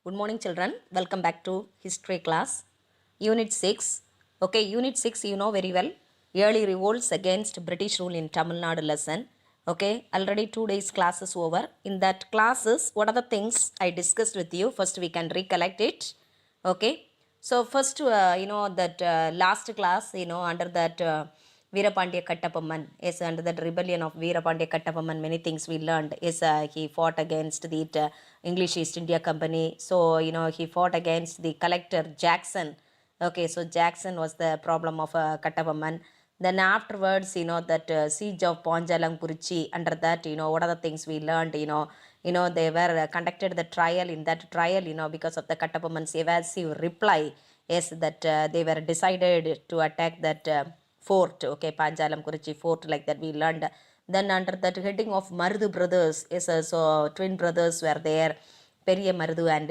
Good morning children, welcome back to history class. Unit 6. Okay, Unit 6 you know very well. Early revolts against British rule in Tamil Nadu lesson. Okay, already 2 days class is over. In that classes, what are the things I discussed with you? First we can recollect it. Okay, so first that last class, under that Veerapandiya Kattapamman, yes, under that rebellion of Veerapandiya Kattapamman, many things we learned. Yes, he fought against the English East India Company. So, he fought against the collector Jackson. Okay, so Jackson was the problem of Kattapamman. Then afterwards, that siege of Ponjalang-Purichi, under that, what are the things we learned, they were conducted the trial. In that trial, because of the Kattapamman's evasive reply, yes, that they were decided to attack that fort, okay, Panjalam-Kurichi fort, like that we learned. Then under that heading of Marudu brothers, yes, so twin brothers were there, Periya Marudu and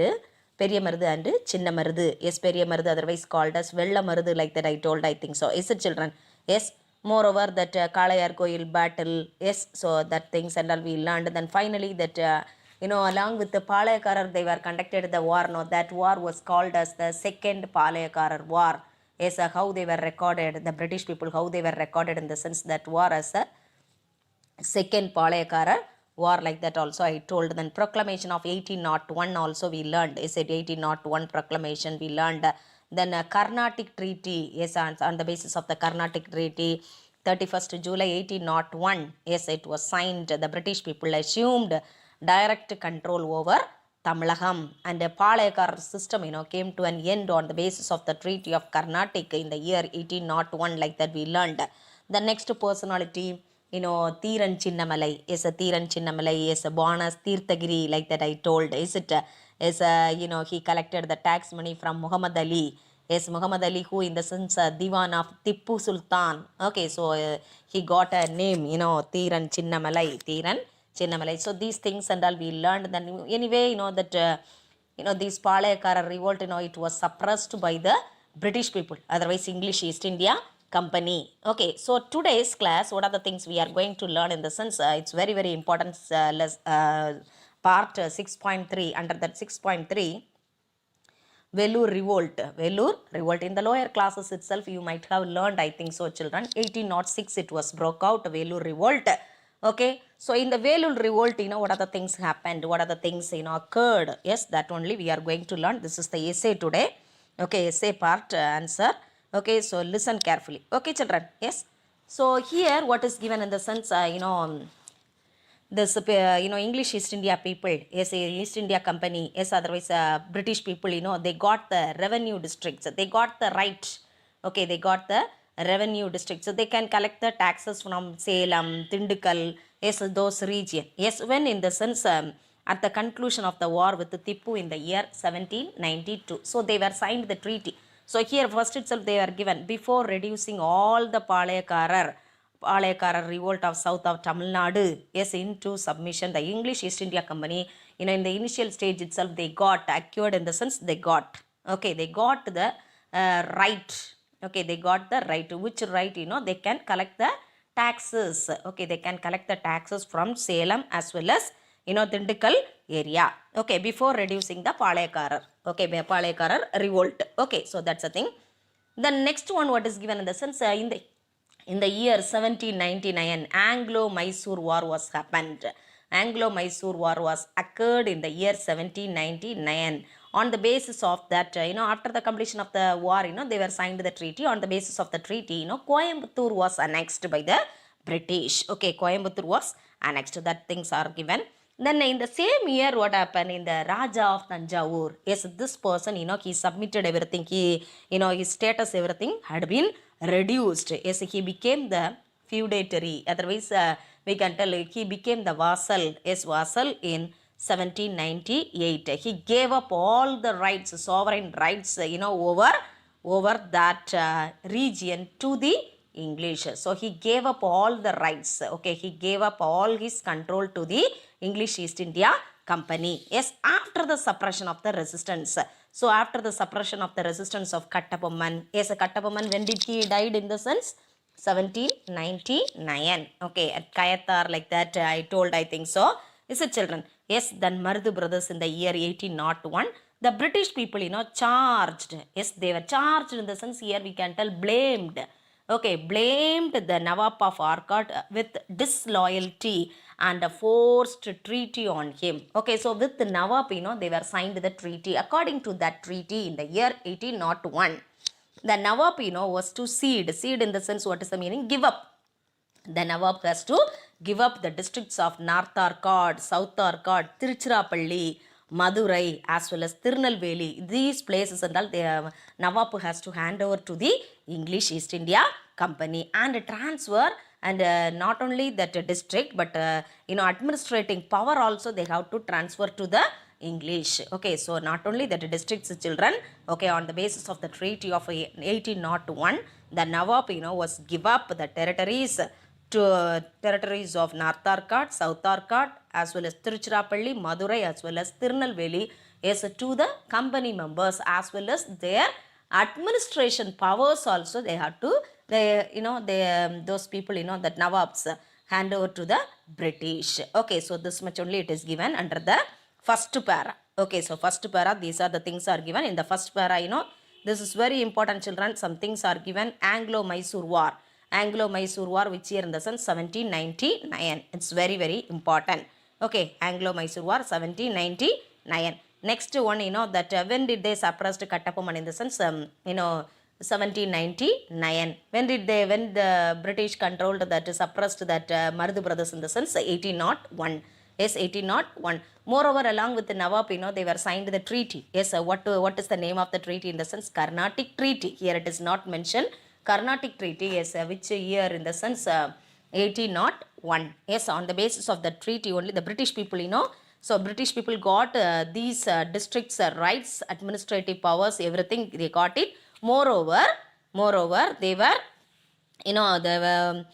Chinna Marudu. Yes, Periya Marudu, otherwise called as Vella Marudu, like that I told, I think so. Is it children? Yes. Moreover, that Kalayar Koil battle, yes, so that things and all we learned. Then finally that, along with the Palayakarar, they were conducted the war. No, that war was called as the Second Palayakarar War. Yes, how they were recorded, the British people, how they were recorded in the sense that war as a Second Palayakara war, like that also I told. Then proclamation of 1801 also we learned. Is it 1801 proclamation we learned. Then Carnatic Treaty, yes, on the basis of the Carnatic Treaty, 31st July 1801, yes, it was signed. The British people assumed direct control over Tamilagam, and the Palayakar system, came to an end on the basis of the Treaty of Carnatic in the year 1801, like that we learned. The next personality, Thiran Chinnamalai, is a Thiran Chinnamalai, is a Bonas Tirthagiri, like that I told. Is it, he collected the tax money from Muhammad Ali. Yes, Muhammad Ali, who in the sense Diwan of Tippu Sultan. Okay, so he got a name, Thiran Chinnamalai, Thiran Chinnamalai. So these things and all we learned. Then anyway, that, this Palayakara revolt, it was suppressed by the British people. Otherwise, English East India Company. Okay, so today's class, what are the things we are going to learn in the sense, it's very, very important part 6.3. Under that 6.3, Vellore revolt. In the lower classes itself, you might have learned, I think so, children. 1806, it was broke out, Vellore revolt. Okay, so in the Vellore revolt, what are the things happened? What are the things, occurred? Yes, that only we are going to learn. This is the essay today. Okay, essay part answer. Okay, so listen carefully. Okay, children. Yes. So here, what is given in the sense, this English East India people, yes, East India Company, yes, otherwise British people, they got the revenue districts, they got the right. Okay, they got the revenue districts, so they can collect the taxes from Salem, Tindukal, yes, those region. Yes, when in the sense at the conclusion of the war with the Tippu in the year 1792, so they were signed the treaty. So here first itself they were given, before reducing all the Palayakarar revolt of south of Tamil Nadu, yes, into submission, the English East India Company, in the initial stage itself, they got acquired in the sense they got, okay, they got the right, okay, they got the right, which right, they can collect the taxes, okay, they can collect the taxes from Salem as well as, Tindukal area, okay, before reducing the Palayakarar, okay, Palayakarar revolt, okay, so that's a thing. The next one, what is given in the sense, in the year 1799, Anglo-Mysore War was happened. Anglo-Mysore War was occurred in the year 1799. On the basis of that, after the completion of the war, they were signed the treaty. On the basis of the treaty, Coimbatore was annexed by the British. Okay, Coimbatore was annexed. That things are given. Then in the same year, what happened in the Raja of Tanjavur? Yes, this person, he submitted everything. His status, everything had been reduced. Yes, he became the feudatory. Otherwise, we can tell he became the vassal. Yes, vassal in 1798. He gave up all the rights, sovereign rights, over that region to the English. So he gave up all the rights. Okay, he gave up all his control to the English East India Company. Yes, after the suppression of the resistance. So after the suppression of the resistance of Kattapamman. Yes, Kattapamman, when did he died in the sense? 1799. Okay, at Kayathar, like that I told, I think so. Is it children? Yes, then Marudu brothers in the year 1801. The British people, charged. Yes, they were charged in the sense here we can tell blamed. Okay, blamed the Nawab of Arcot with disloyalty and a forced treaty on him. Okay, so with the Nawab, they were signed the treaty. According to that treaty in the year 1801, the Nawab, was to cede. Cede in the sense, what is the meaning? Give up. The Nawab has to give up the districts of North Arcot, South Arcot, Tiruchirappalli, Madurai, as well as Tirunelveli. These places and all, the Nawab has to hand over to the English East India Company and transfer. And not only that district, but administrating power also they have to transfer to the English. Okay, so not only that districts children, okay, on the basis of the treaty of 1801, the Nawab, was give up the territories to territories of North Arcot, South Arcot, as well as Tiruchirappalli, Madurai, as well as Tirunelveli, is to the company members, as well as their administration powers also they have to, those people, that Nawabs hand over to the British. Okay, so this much only it is given under the first para. Okay, so first para, these are the things are given. In the first para, this is very important children. Some things are given. Anglo-Mysore War. Anglo-Mysore War, which year in the sense 1799. It's very, very important. Okay, Anglo-Mysore War 1799. Next one, that when did they suppress Kattapaman in the sense, 1799. When the British controlled that, suppressed that Marudhu brothers in the sense 1801. Yes, 1801. Moreover, along with the Nawab, they were signed the treaty. Yes, what is the name of the treaty in the sense? Carnatic Treaty. Here it is not mentioned. Carnatic Treaty, yes, which year in the sense 1801. Yes, on the basis of the treaty only the British people, so British people got these districts rights, administrative powers, everything they got it. Moreover, they were, the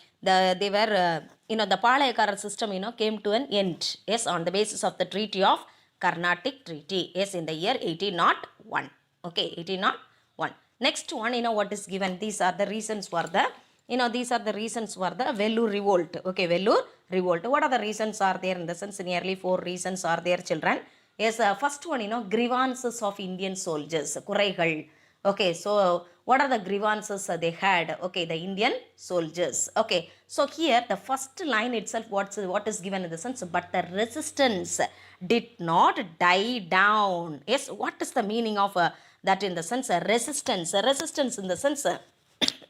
Palayakara system, came to an end. Yes, on the basis of the treaty of Carnatic Treaty. Yes, in the year 1801. Okay, 1801. Next one, what is given? These are the reasons for the, Vellore revolt. Okay, Vellore revolt. What are the reasons are there in the sense? Nearly 4 reasons are there, children. Yes, first one, grievances of Indian soldiers. Kuraigal. Okay, so what are the grievances they had? Okay, the Indian soldiers. Okay, so here the first line itself, what is given in the sense? But the resistance did not die down. Yes, what is the meaning of that in the sense? Resistance. Resistance in the sense,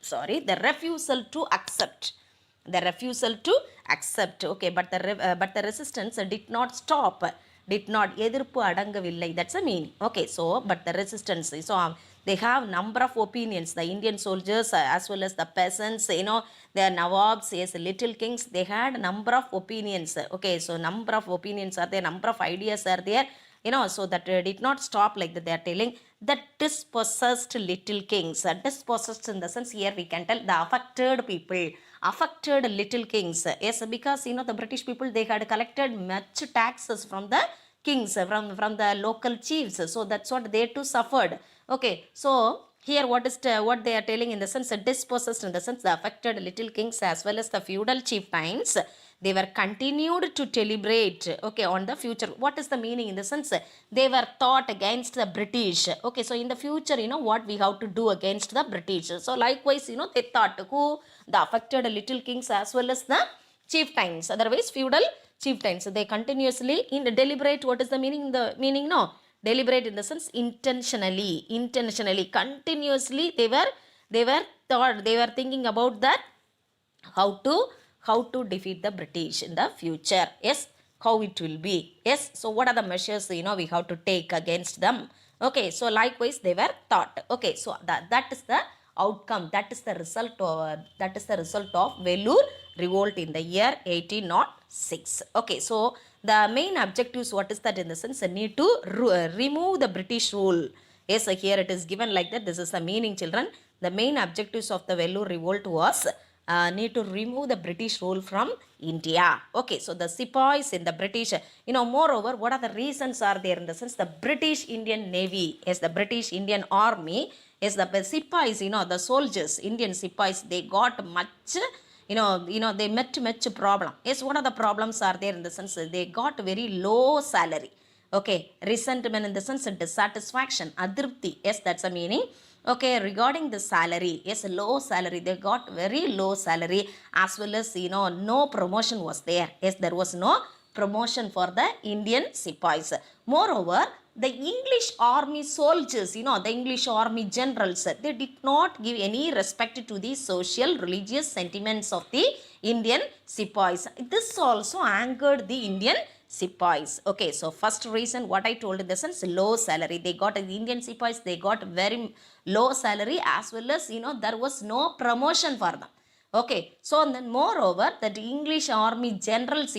sorry, the refusal to accept. The refusal to accept. Okay, but the resistance did not stop. Did not. எதிர்ப்பு அடங்கவில்லை. That's the meaning. Okay, so but the resistance. So they have number of opinions. The Indian soldiers as well as the peasants, the Nawabs, yes, little kings, they had number of opinions. Okay, so number of opinions are there, number of ideas are there. So that did not stop like that. They are telling the dispossessed little kings. Dispossessed in the sense here we can tell the affected people, affected little kings. Yes, because the British people, they had collected much taxes from the kings, from the local chiefs. So that's what they too suffered. Okay, so here what they are telling in the sense, dispossessed in the sense the affected little kings as well as the feudal chieftains, they were continued to deliberate, okay, on the future. What is the meaning in the sense? They were thought against the British. Okay, so in the future, what we have to do against the British. So likewise, they thought who? The affected little kings as well as the chieftains, otherwise feudal chieftains. They continuously deliberate. What is the meaning? The meaning, no. Deliberate in the sense intentionally, continuously they were thinking about that, how to defeat the British in the future. Yes, how it will be. Yes, so what are the measures we have to take against them? Okay, so likewise they were thought. Okay, so that is the outcome, that is the result of Vellore revolt in the year 1806. Okay, so the main objectives, what is that in the sense? Need to remove the British rule. Yes, here it is given like that. This is the meaning, children. The main objectives of the Vellore revolt was need to remove the British rule from India. Okay, so the sepoys in the British, moreover, what are the reasons are there in the sense? The British Indian Navy, yes, the British Indian Army, yes, the sepoys, the soldiers, Indian sepoys, they got much, they met much problem. Yes, what are the problems are there in the sense? They got very low salary. Okay, resentment in the sense of dissatisfaction, adripti, yes, that's the meaning. Okay, regarding the salary, yes, low salary, they got very low salary, as well as, no promotion was there. Yes, there was no promotion for the Indian Sipais. Moreover, the English army soldiers, the English army generals, they did not give any respect to the social religious sentiments of the Indian Sipais. This also angered the Indian Sipais. Okay, so first reason what I told in the sense, low salary. They got the Indian Sipais, they got very low salary, as well as, there was no promotion for them. Okay, so then moreover, that English army generals,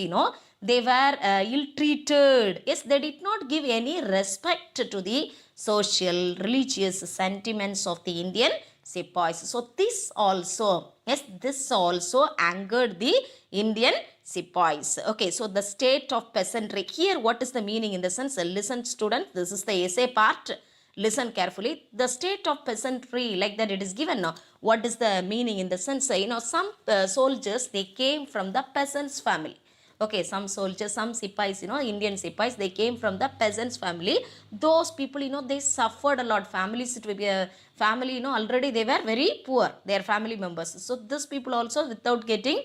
they were ill-treated. Yes, they did not give any respect to the social, religious sentiments of the Indian Sipais. So this also, yes, this also angered the Indian Sipais. Okay, so the state of peasantry. Here, what is the meaning in the sense? Listen, students, this is the essay part. Listen carefully. The state of peasantry, like that it is given now. What is the meaning in the sense? Some soldiers, they came from the peasants' family. Okay, some soldiers, some Sipais, Indian Sipais, they came from the peasants' family. Those people, they suffered a lot. Families, it will be a family, already they were very poor, their family members. So these people also, without getting,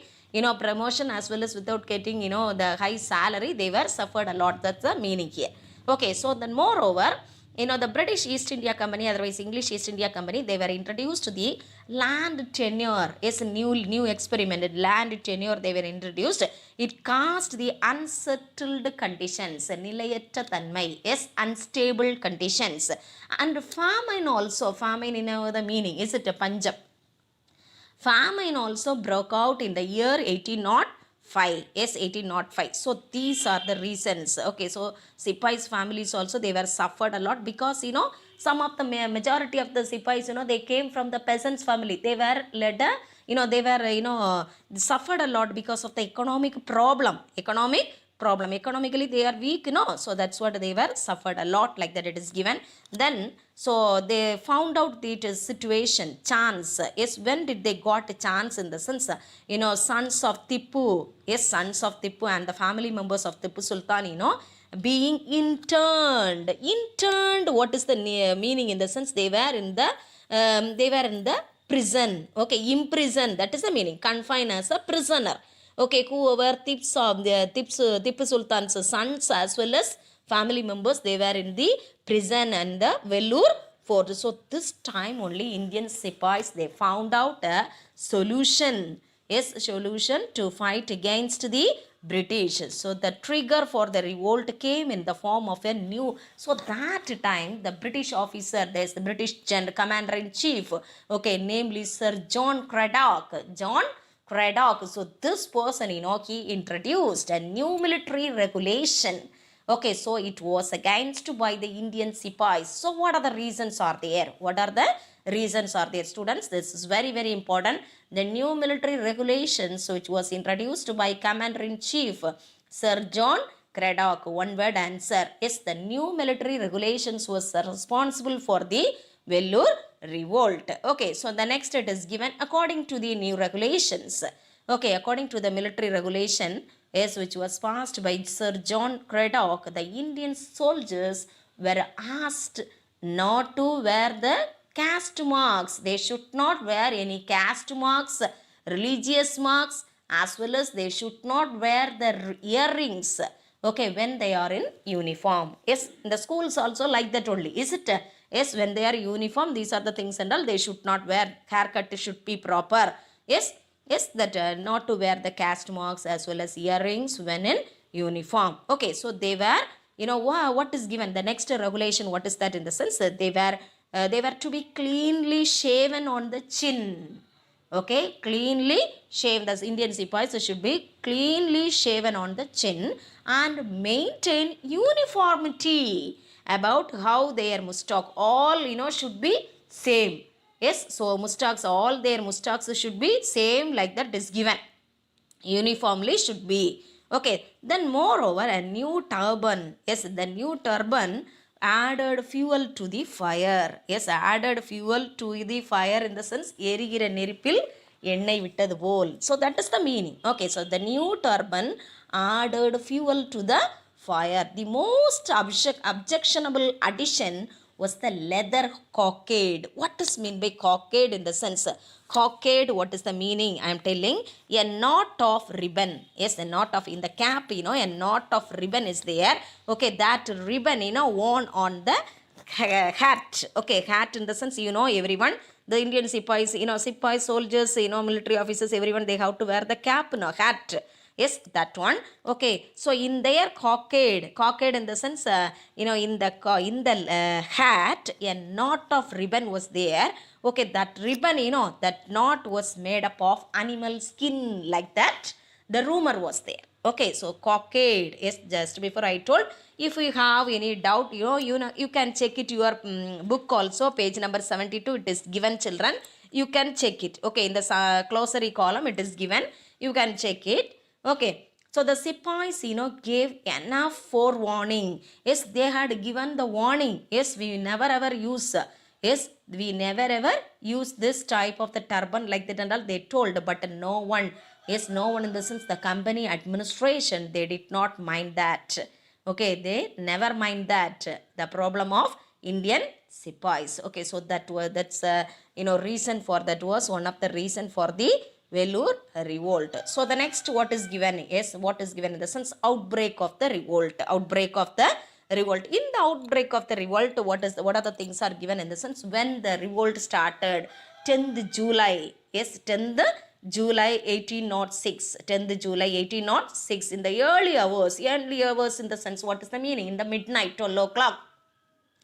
promotion, as well as without getting, the high salary, they were suffered a lot. That's the meaning here. Okay, so then moreover, the British East India Company, otherwise English East India Company, they were introduced to the land tenure. Yes, new experimented land tenure they were introduced. It caused the unsettled conditions, nilayatra tanmai, yes, unstable conditions. And famine also, famine in the meaning, is it a Punjab? Famine also broke out in the year 1805. Yes, 1805. So these are the reasons. Okay, so Sipais families also, they were suffered a lot because, some of the majority of the Sipais, they came from the peasants family. They were led, they were, suffered a lot because of the economic problem. Economically they are weak, so that's what they were suffered a lot, like that it is given. Then, so they found out the situation, chance. Yes, when did they got a chance in the sense, sons of Tipu, yes, sons of Tipu and the family members of Tipu Sultan, being interned. What is the meaning in the sense? They were in the prison. Okay, imprisoned, that is the meaning. Confined as a prisoner. Okay, whoever Tipu Sultan's sons as well as family members, they were in the prison and the Vellore fort. So this time only Indian Sipais, they found out a solution. Yes, solution to fight against the British. So the trigger for the revolt came in the form of a new. So that time the British officer, there's the British commander-in-chief, okay, namely Sir John Cradock. So this person, he introduced a new military regulation. Okay, so it was against by the Indian Sipais. So what are the reasons are there? Students? This is very, very important. The new military regulations which was introduced by Commander-in-Chief Sir John Cradock. One word answer. Yes, the new military regulations was responsible for the Vellore revolt. Okay, so the next it is given according to the new regulations. Okay, according to the military regulation, yes, which was passed by Sir John Cradock, the Indian soldiers were asked not to wear the caste marks. They should not wear any caste marks, religious marks, as well as they should not wear the earrings. Okay, when they are in uniform. Yes, in the schools also like that only. Is it? Yes, when they are uniform, these are the things and all. They should not wear. Haircut should be proper. Yes, that not to wear the caste marks as well as earrings when in uniform. Okay, so they were, what is given? The next regulation, what is that in the sense that they were to be cleanly shaven on the chin. Okay, cleanly shaved. As Indian Sipais should be cleanly shaven on the chin and maintain uniformity about how their mustaq all should be same. Yes, so mustaqs, all their mustaqs should be same, like that is given. Uniformly should be. Okay, then moreover a new turban. Yes, the new turban added fuel to the fire. Yes, added fuel to the fire in the sense எரிகிற நெருப்பில் எண்ணெய் விட்டது போல். So that is the meaning. Okay, so the new turban added fuel to the fire. The most objectionable addition was the leather cockade. What does mean by cockade in the sense? Cockade, what is the meaning? I am telling, a knot of ribbon. Yes, a knot of, in the cap, a knot of ribbon is there. Okay, that ribbon, worn on the hat. Okay, hat in the sense, everyone, the Indian sepoys, sepoy soldiers, military officers, everyone, they have to wear the cap, hat. Yes, that one. Okay, so in their cockade in the sense, in the hat, a knot of ribbon was there. Okay, that ribbon, that knot was made up of animal skin, like that. The rumor was there. Okay, so cockade. Yes, just before I told, if you have any doubt, you can check it your book also, page number 72. It is given, children. You can check it. Okay, in the glossary column, it is given. You can check it. Okay, so the sepoys, gave enough forewarning. Yes, they had given the warning. Yes, we never ever use. Yes, we never ever use this type of the turban like that and all. They told, but no one. Yes, no one in the sense the company administration, they did not mind that. Okay, they never mind that. The problem of Indian sepoys. Okay, so that's reason for that was one of the reason for the Vellore revolt. So the next, what is given? Yes, what is given in the sense outbreak of the revolt. Outbreak of the revolt. In the outbreak of the revolt, what are the things are given in the sense when the revolt started? 10th July. Yes, 10th July 1806. 10th July 1806. In the early hours in the sense, what is the meaning? In the midnight, 12 o'clock.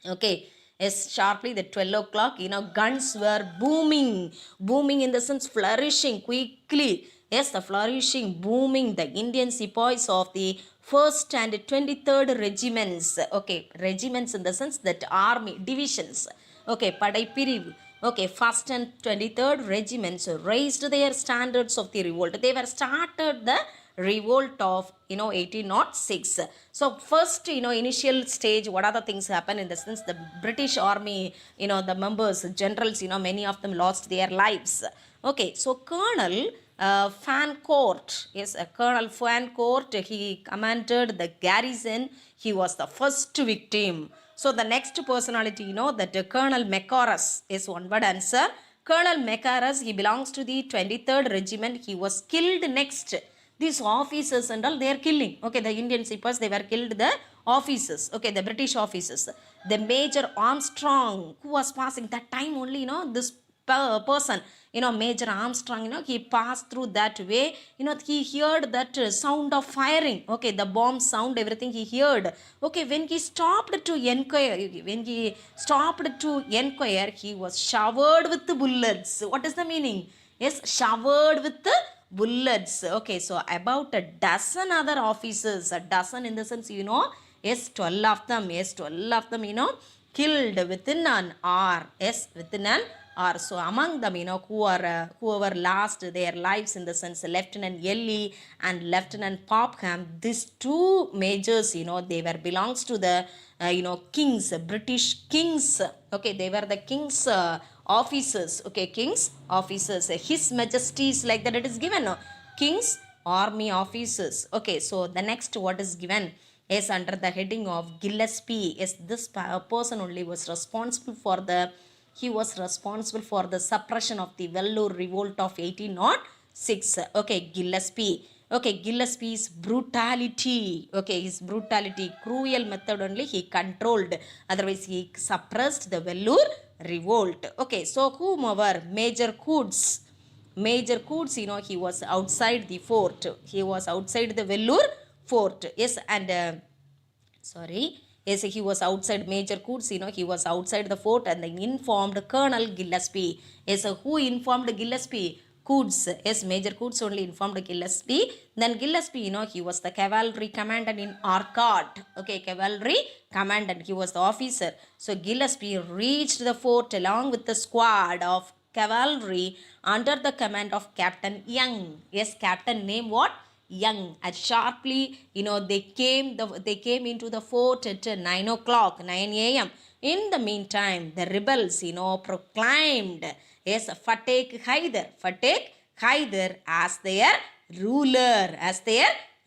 Okay. Yes, sharply the 12 o'clock, guns were booming in the sense flourishing quickly. Yes, the flourishing, booming, the Indian sepoys of the 1st and 23rd regiments. Okay, regiments in the sense that army, divisions. Okay, Padai Pirivu. Okay, 1st and 23rd regiments raised their standards of the revolt. They were started the revolt of 1806. So first, initial stage, what are the things happen in the sense the British army, the members, generals, many of them lost their lives. Okay, so Colonel Fancourt, yes, Colonel Fancourt, he commanded the garrison. He was the first victim. So the next personality, that Colonel Macarus is one word answer. Colonel Macarus, he belongs to the 23rd regiment. He was killed next. These officers and all, they are killing. Okay, the Indian sepoys, they were killed, the officers. Okay, the British officers. The Major Armstrong, who was passing that time only, this person, Major Armstrong, he passed through that way. He heard that sound of firing. Okay, the bomb sound, everything he heard. Okay, when he stopped to inquire, he was showered with bullets. What is the meaning? Yes, showered with the bullets. Okay, so about a dozen other officers, a dozen in the sense, yes, 12 of them, killed within an hour. Yes, within an hour. So among them, whoever lost their lives in the sense, Lieutenant Yelley and Lieutenant Popham, these two majors, they were belongs to the kings, British kings. Okay, they were the kings officers. Okay, king's officers, his majesties, like that it is given, king's army officers. Okay, so the next, what is given is under the heading of Gillespie. Yes, this person only was responsible for the suppression of the Vellore revolt of 1806. Okay, Gillespie. Okay, Gillespie's brutality. Okay, his brutality, cruel method only he controlled. Otherwise, he suppressed the Vellore revolt. Okay, so whomever, Major Coots, he was outside the fort. He was outside the Vellore fort. Yes, and yes, he was outside. Major Coots, he was outside the fort and then informed Colonel Gillespie. Yes, who informed Gillespie? Coots. Yes, Major Coots only informed Gillespie. Then Gillespie, he was the cavalry commandant in Arcot. Okay, cavalry commandant. He was the officer. So Gillespie reached the fort along with the squad of cavalry under the command of Captain Young. Yes, captain name what? Young. At sharply, they came into the fort at 9 o'clock, 9 a.m. In the meantime, the rebels, proclaimed, yes, Fateh Haider as their ruler,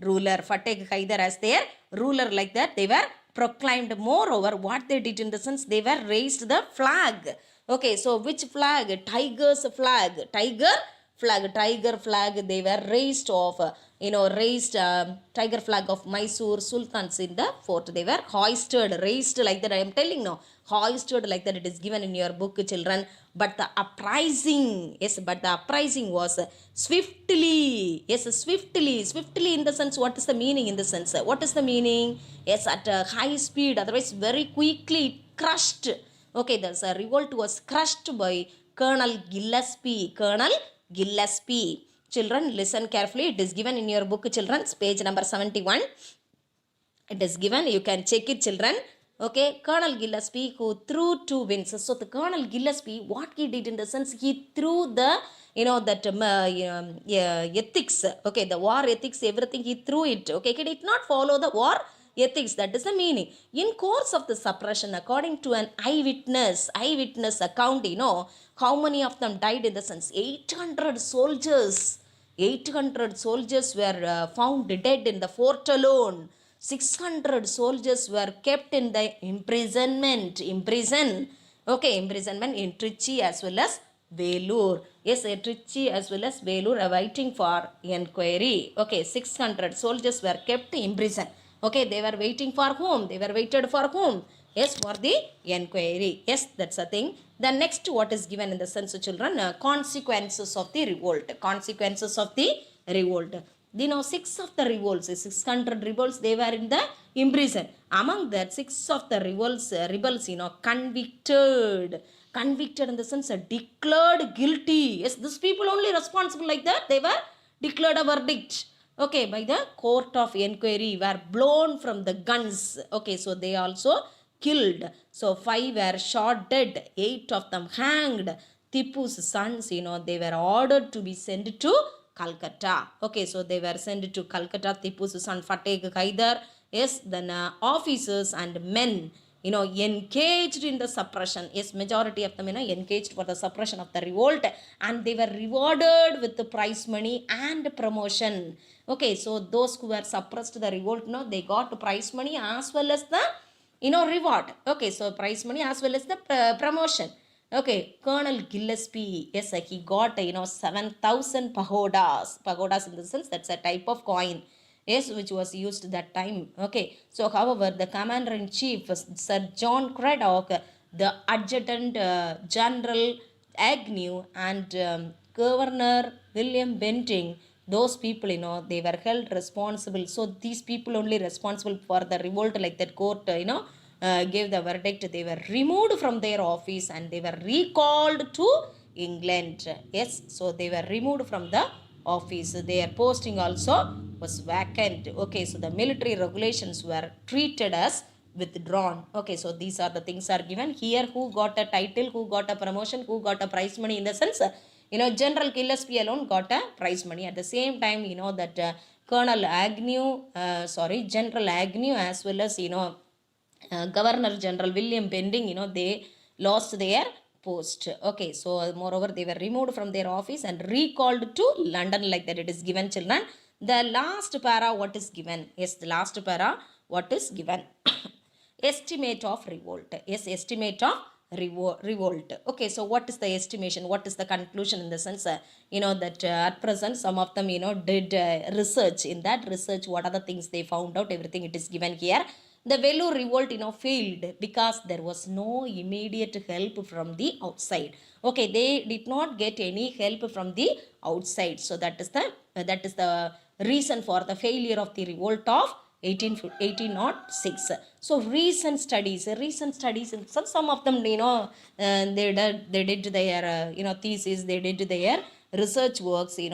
ruler. Fateh Haidar as their ruler, like that they were proclaimed. Moreover, what they did in the sense, they were raised the flag. Okay, so which flag? Tiger's flag. Tiger flag they were raised of, raised tiger flag of Mysore Sultans in the fort. They were hoisted, raised like that. I am telling now, hoisted like that. It is given in your book, children. But the uprising, yes, but the uprising was swiftly, yes, swiftly in the sense, what is the meaning in the sense? What is the meaning? Yes, at a high speed, otherwise very quickly crushed. Okay, the revolt was crushed by Colonel Gillespie. Colonel Gillespie. Children, listen carefully. It is given in your book, children, page number 71. It is given. You can check it, children. Okay, Colonel Gillespie who threw 2 wins. So the Colonel Gillespie, what he did in the sense, he threw the, that ethics. Okay, the war ethics, everything he threw it. Okay, he did not follow the war ethics. That is the meaning. In course of the suppression, according to an eyewitness account, how many of them died in the sense? 800 soldiers. 800 soldiers were found dead in the fort alone. 600 soldiers were kept in the imprisonment in Trichy as well as Velur. Yes, Trichy as well as Velur are waiting for inquiry. Okay, 600 soldiers were kept in prison. Okay, they were waiting for whom? They were waited for whom? Yes, for the inquiry. Yes, that's a thing. The next, what is given in the sense of children? Consequences of the revolt. Consequences of the revolt. 6 of the revolts, 600 revolts, they were in the imprisoned. Among that, 6 of the rebels, convicted in the sense, declared guilty. Yes, these people only responsible like that. They were declared a verdict. Okay, by the court of inquiry, were blown from the guns. Okay, so they also killed. So 5 were shot dead, 8 of them hanged. Tipu's sons, they were ordered to be sent to Calcutta. Okay, so they were sent to Calcutta. Tipu's son Fateh Haidar. Yes, then officers and men, engaged in the suppression. Yes, majority of them, engaged for the suppression of the revolt, and they were rewarded with the prize money and promotion. Okay, so those who were suppressed the revolt, they got prize money as well as the, reward. Okay, so prize money as well as the promotion. Okay, Colonel Gillespie, yes, he got, 7,000 pagodas. Pagodas in the sense, that's a type of coin. Yes, which was used that time. Okay, so however, the commander-in-chief, Sir John Craddock, the adjutant general Agnew, and Governor William Benting, those people, they were held responsible. So these people only responsible for the revolt, like that court, gave the verdict. They were removed from their office and they were recalled to England. Yes, so they were removed from the office. Their posting also was vacant. Okay, so the military regulations were treated as withdrawn. Okay, so these are the things are given here. Who got a title, who got a promotion, who got a prize money, in the sense, General Gillespie alone got a prize money. At the same time, that Colonel Agnew, General Agnew, as well as, Governor General William Benting, they lost their post. Okay, so moreover, they were removed from their office and recalled to London, like that. It is given, children. The last para, what is given? Yes, the last para, what is given? Estimate of revolt. Yes, estimate of revolt. Okay, so what is the estimation? What is the conclusion in the sense, that at present some of them, did research. In that research, what are the things they found out? Everything it is given here. The Vellore revolt, failed because there was no immediate help from the outside. Okay, they did not get any help from the outside. So that is the reason for the failure of the revolt of 1806. So recent studies, and some of them, they did their, thesis, they did their research works, in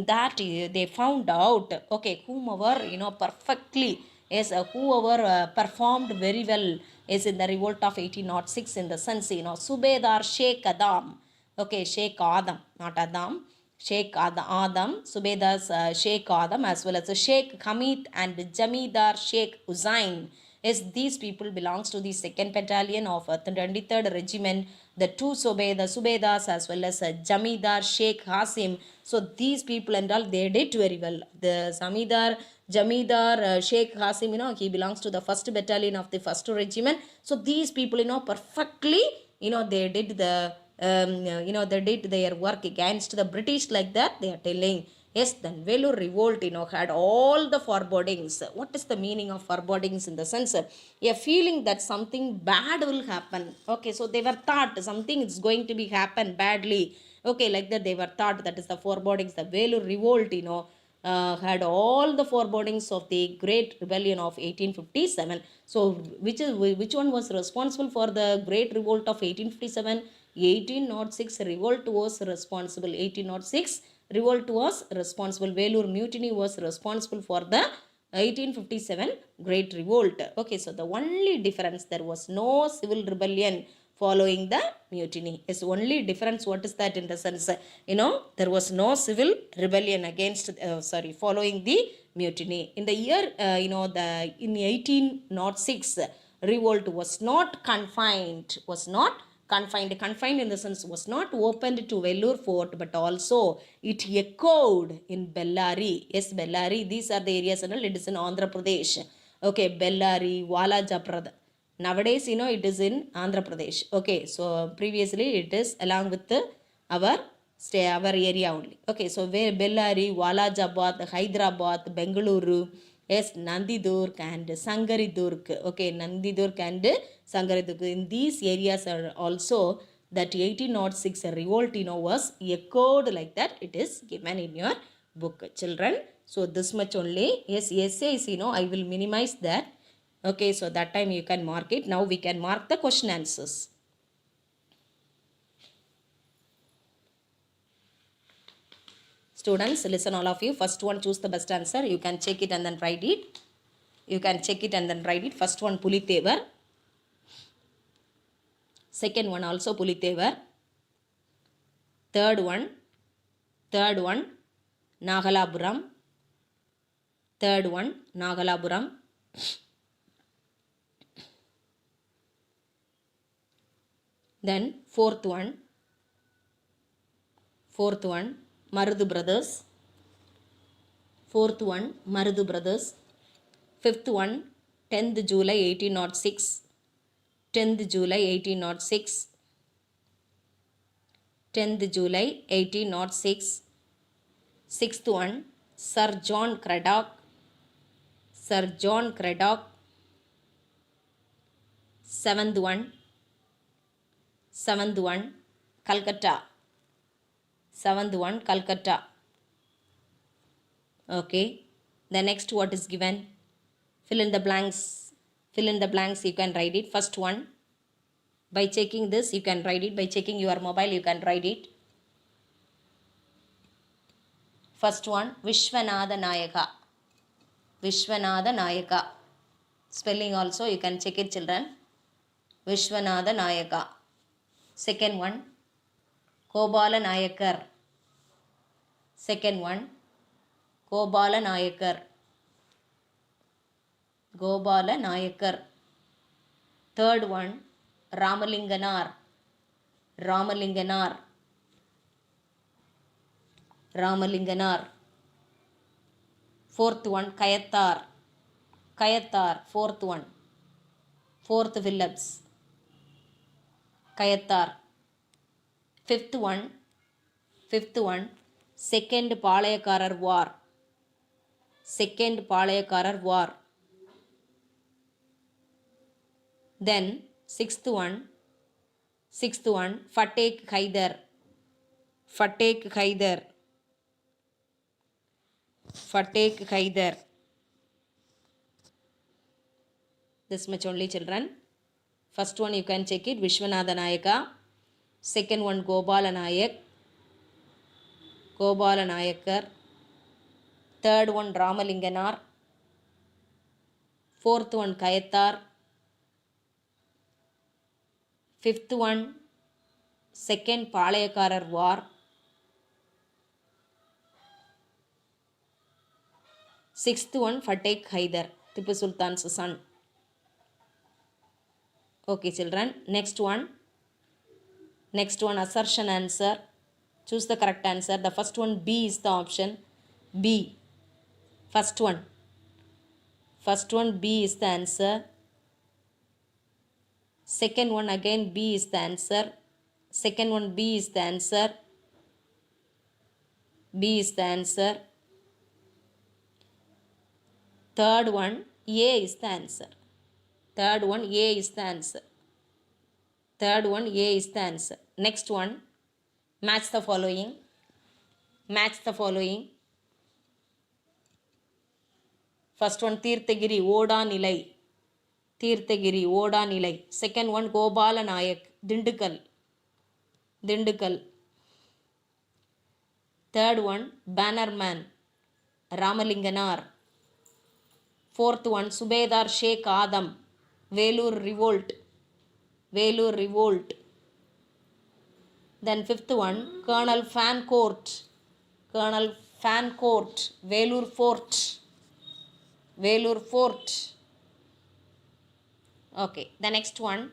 that they found out, okay, whomever, perfectly, yes, whoever performed very well is in the revolt of 1806, in the sense, Subedar Sheikh Adam, okay, Sheikh Adam, not Adam, Sheikh Adam, Subedar's Sheikh Adam, as well as Sheikh Hamid and Jamidar Sheikh Hussain. Yes, these people belongs to the 2nd Battalion of 23rd Regiment, the two Subedas as well as Jamidar Sheikh Hasim. So these people and all, they did very well. The Jamidar Sheikh Hasim, he belongs to the 1st Battalion of the 1st Regiment. So these people, perfectly, they did they did their work against the British, like that they are telling. Yes, then Vellore revolt, had all the forebodings. What is the meaning of forebodings? In the sense, a feeling that something bad will happen. Okay, so they were thought something is going to be happen badly. Okay, like that they were thought, that is the forebodings. The Vellore revolt, had all the forebodings of the Great Rebellion of 1857. So, which one was responsible for the Great Revolt of 1857? 1806 revolt was responsible. 1806 revolt was responsible. Vellore Mutiny was responsible for the 1857 Great Revolt. Okay, so the only difference, there was no civil rebellion following the mutiny. Is only difference. What is that? In the sense, there was no civil rebellion against, following the mutiny. In the year, in 1806, revolt was not confined, confined in the sense, was not opened to Vellore Fort, but also it echoed in Bellary. Yes, Bellary, these are the areas, it is in Andhra Pradesh. Okay, Bellary, Walajaprad. Nowadays, it is in Andhra Pradesh. Okay, so previously it is along with our area only. Okay, so where Bellary, Walajabad, Hyderabad, Bengaluru, yes, Nandidurg and Sangaridurg. Okay, Nandidurg and Sangaridurg. In these areas are also that 1806 revolt, was echoed, like that. It is given in your book, children. So this much only. Yes, essays, I will minimize that. Okay, so that time you can mark it. Now we can mark the question answers. Students, listen all of you. First one, choose the best answer. You can check it and then write it. You can check it and then write it. First one, Pulithevar. Second one also Pulithevar. Third one, Nagalapuram. Third one, Nagalapuram. Then fourth one, Marudu Brothers. Fourth one, Marudu Brothers. Fifth one, 10th July 1806. 10th July 1806. 10th July 1806. Sixth one, Sir John Cradock. Sir John Cradock. Seventh one, Calcutta. Seventh one, Calcutta. Okay. The next, what is given? Fill in the blanks. Fill in the blanks, you can write it. First one, by checking this, you can write it. By checking your mobile, you can write it. First one, Vishwanatha Nayaka. Vishwanatha Nayaka. Spelling also, you can check it, children. Vishwanatha Nayaka. Second one, Gopala Nayakar. Second one, Gopala Nayakar. Gopala Nayakar. Third one, Ramalinganar. Ramalinganar. Ramalinganar. Fourth one, Kayathar. Kayathar, fourth one. Fourth Phillips. Kayathar. Fifth one, Second Palayakarar War. Second Palayakarar War. Then sixth one, Fateh Haidar. Fateh Haidar. Fateh Haidar. This much only, children. First one, you can check it, Vishwanatha Nayaka. Second one, Gopala Nayak. Gopala Nayakar. Third one, Ramalinganar. Fourth one, Kayathar. Fifth one, Second Palayakarar War. Sixth one, Fateh Haidar, Tipu Sultan's son. Okay, children. Next one. Next one, assertion answer. Choose the correct answer. The first one, B is the option. B. First one. First one, B is the answer. Second one, again, B is the answer. Second one, B is the answer. B is the answer. Third one, A is the answer. Third one, A is the answer. Third one, A is the answer. Next one, match the following. Match the following. First one, Tirthagiri, Oda Nilai. Tirthagiri, Oda Nilai. Second one, Gopala Nayak, Dindukal. Dindukal. Third one, Bannerman, Ramalinganar. Fourth one, Subedar Sheikh Adam, Velur Revolt. Velur Revolt. Then fifth one, Colonel Fancourt. Colonel Fancourt, Velur Fort. Velur Fort. Okay, the next one,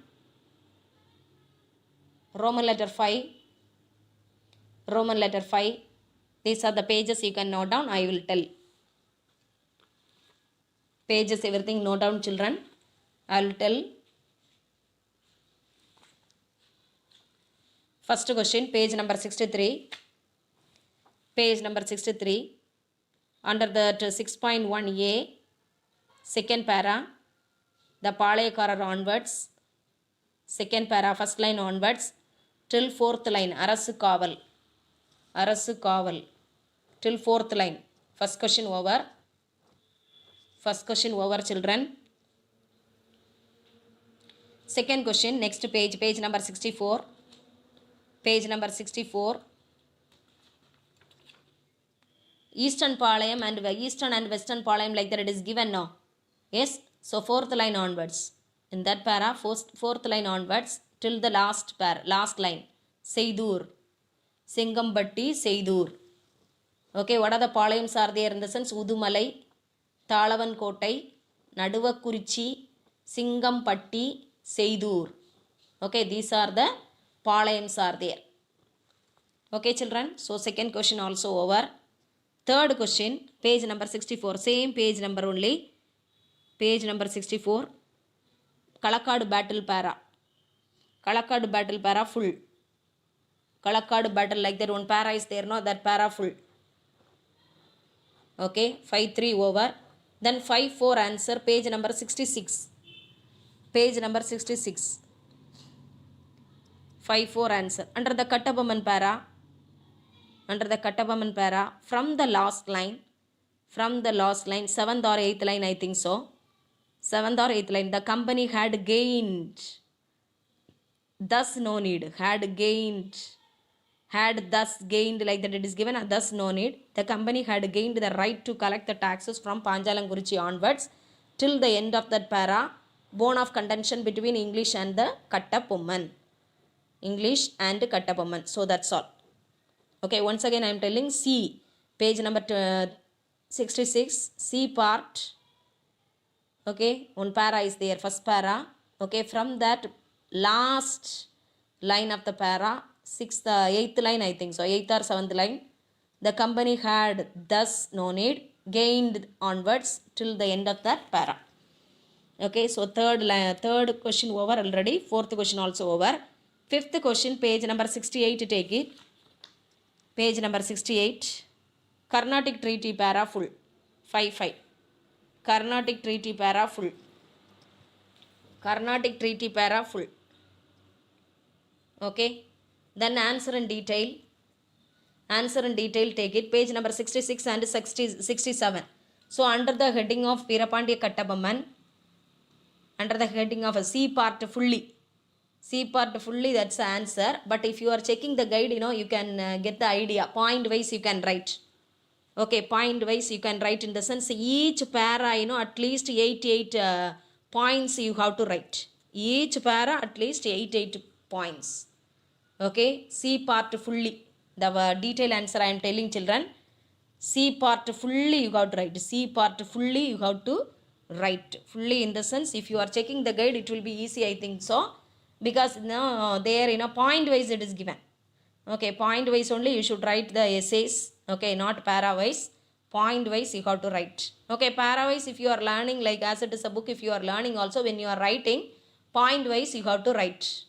Roman letter 5. Roman letter 5. These are the pages you can note down. I will tell. Pages, everything note down, children. I will tell. First question, page number 63. Page number 63. Under the 6.1a, second para, the Palayakarar onwards. Second para, first line onwards. Till fourth line, Arasu Kaval. Arasu Kaval. Till fourth line. First question over. First question over, children. Second question, next page, page number 64. Page number 64. Eastern Palayam and Eastern and Western Palayam, like that it is given now. Yes, so fourth line onwards. In that para, fourth line onwards till the last line. Seidur. Singambatti, Seidur. Okay, what are the Palayams are there in the sense? Udumalai, Talavan Kotai, Naduvakurichi, Singampatti, Seidur. Okay, these are the Palayams are there. Okay, children. So, second question also over. Third question, page number 64. Same page number only. Page number 64. Kalakad battle para. Kalakad battle para full. Kalakad battle, like that one para is there, no? That para full. Okay, 5-3 over. Then 5-4 answer, page number 66. Page number 66. 5-4 answer. Under the Kattabaman para. Under the Kattabaman para, from the last line, 7th or 8th line, I think so. 7th or 8th line, the company had gained. Thus no need. Had thus gained, like that it is given, thus no need. The company had gained the right to collect the taxes from Panjalangurichi onwards till the end of that para. Bone of contention between English and the Kattapomman. English and Kattapomman. So that's all. Okay, once again I am telling C. Page number 66. C part. Okay, one para is there. First para. Okay, from that last line of the para, 8th line, I think so, 8th or 7th line, the company had thus no need, gained onwards till the end of that para. Okay, so third question over already. Fourth question also over. Fifth question, page number 68, take it. Page number 68. Carnatic Treaty para full. 5-5. Carnatic Treaty para full. Carnatic Treaty para full. Okay. Then answer in detail. Answer in detail, take it. Page number 66 and 67. So under the heading of Veerapandiya Kattabomman, under the heading of a C part fully. C part fully, that's the answer. But if you are checking the guide, you can get the idea. Point wise you can write. Okay, point wise you can write, in the sense each para, at least 8 points you have to write. Each para at least 8 points. Okay, C part fully. The detailed answer I am telling, children. C part fully you have to write. C part fully you have to write fully. In the sense, if you are checking the guide, it will be easy, I think so, because there point wise it is given. Okay, point wise only you should write the essays. Okay, not para wise. Point wise you have to write. Okay, para wise if you are learning, like as it is a book, if you are learning also, when you are writing, point wise you have to write.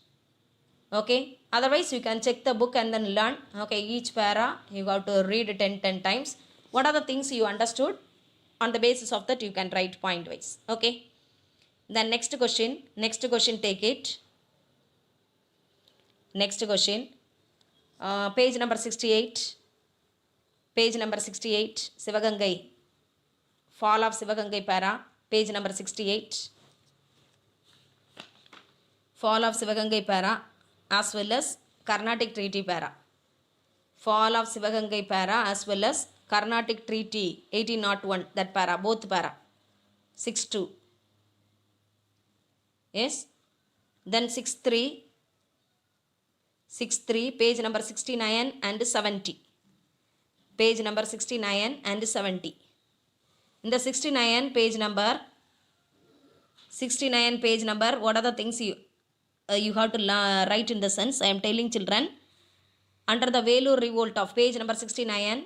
Okay, otherwise you can check the book and then learn. Okay, each para you have to read 10 times. What are the things you understood? On the basis of that you can write point wise. Okay, then next question, take it. Next question, page number 68, Sivagangai, fall of Sivagangai para, page number 68, fall of Sivagangai para as well as Carnatic Treaty para, fall of Sivagangai para as well as Carnatic Treaty 1801, that para, both para, 6-2, yes. Then 6-3, page number 69 and 70, page number 69 and 70. In the 69 page number, what are the things you have to write? In the sense, I am telling children, under the Vellore revolt of page number 69,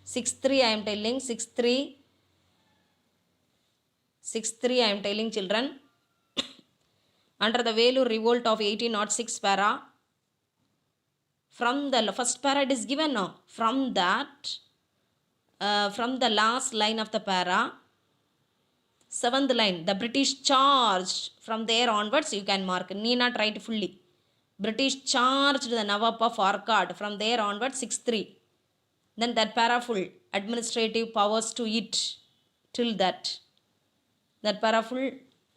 6-3 I am telling, 6-3 I am telling children, under the Vellore revolt of 1806 para, from the first para it is given now, from that, from the last line of the para, 7th line, the British charged, from there onwards you can mark, need not write fully. British charged the Nawab of Arcot, from there onwards 6-3. Then that para full, administrative powers to it, till that para full.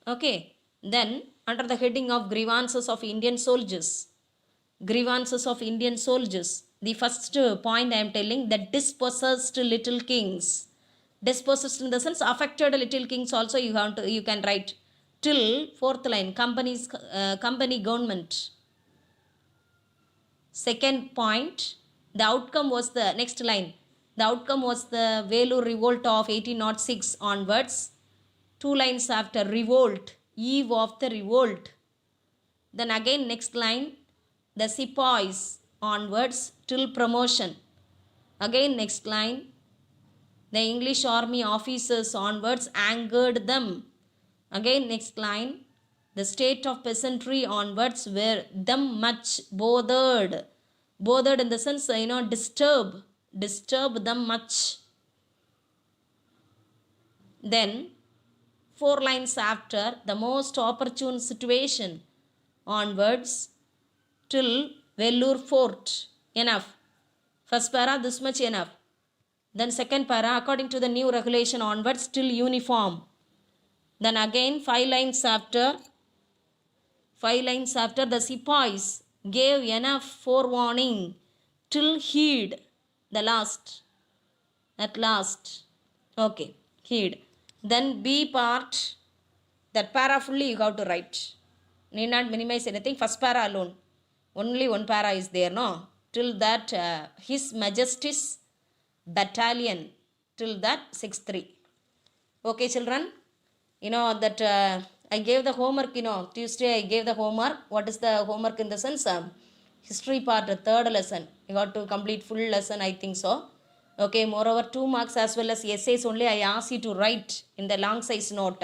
Okay, then under the heading of grievances of Indian soldiers, the first point I am telling, that dispossessed little kings, dispossessed in the sense affected little kings also you can write, till 4th line, company government. Second point, the outcome was the next line, the outcome was the Vellore revolt of 1806 onwards. 2 lines after, revolt, eve of the revolt. Then again next line, the sepoys onwards till promotion. Again next line, the English army officers onwards angered them. Again next line, the state of peasantry onwards were them much bothered in the sense, disturb them much. Then 4 lines after, the most opportune situation onwards till Vellore fort. Enough. First para this much enough. Then second para, according to the new regulation onwards till uniform. Then again 5 lines after, the sepoys gave enough forewarning till heed, the last, at last. Okay, heed. Then B part, that para fully you have to write. Need not minimize anything. First para alone, only one para is there, no? Till that His Majesty's battalion, till that 6-3. Okay children, that I gave the homework, Tuesday I gave the homework. What is the homework in the sense? History part, 3rd lesson. You got to complete full lesson, I think so. Okay, moreover 2 marks as well as essays only I ask you to write in the long size note.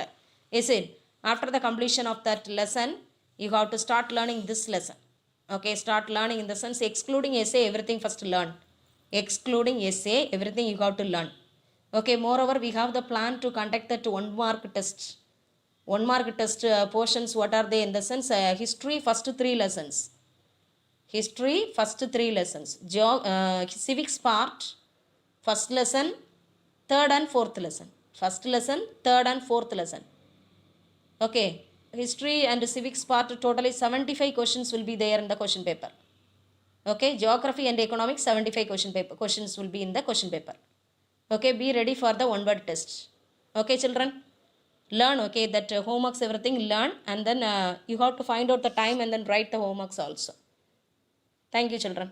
Is it? After the completion of that lesson, you have to start learning this lesson. Okay, start learning in the sense, excluding essay, everything first learn. Excluding essay, everything you have to learn. Okay, moreover we have the plan to conduct that 1 mark test. 1 mark test portions, what are they? In the sense, history first 3 lessons. History first 3 lessons. Civics part, first lesson, 3rd and 4th lesson. First lesson, 3rd and 4th lesson. Okay, history and civics part, totally 75 questions will be there in the question paper. Okay, geography and economics, 75 questions will be in the question paper. Okay, be ready for the 1 word test. Okay children, learn, okay, that homeworks, everything learn, and then you have to find out the time and then write the homeworks also. Thank you children.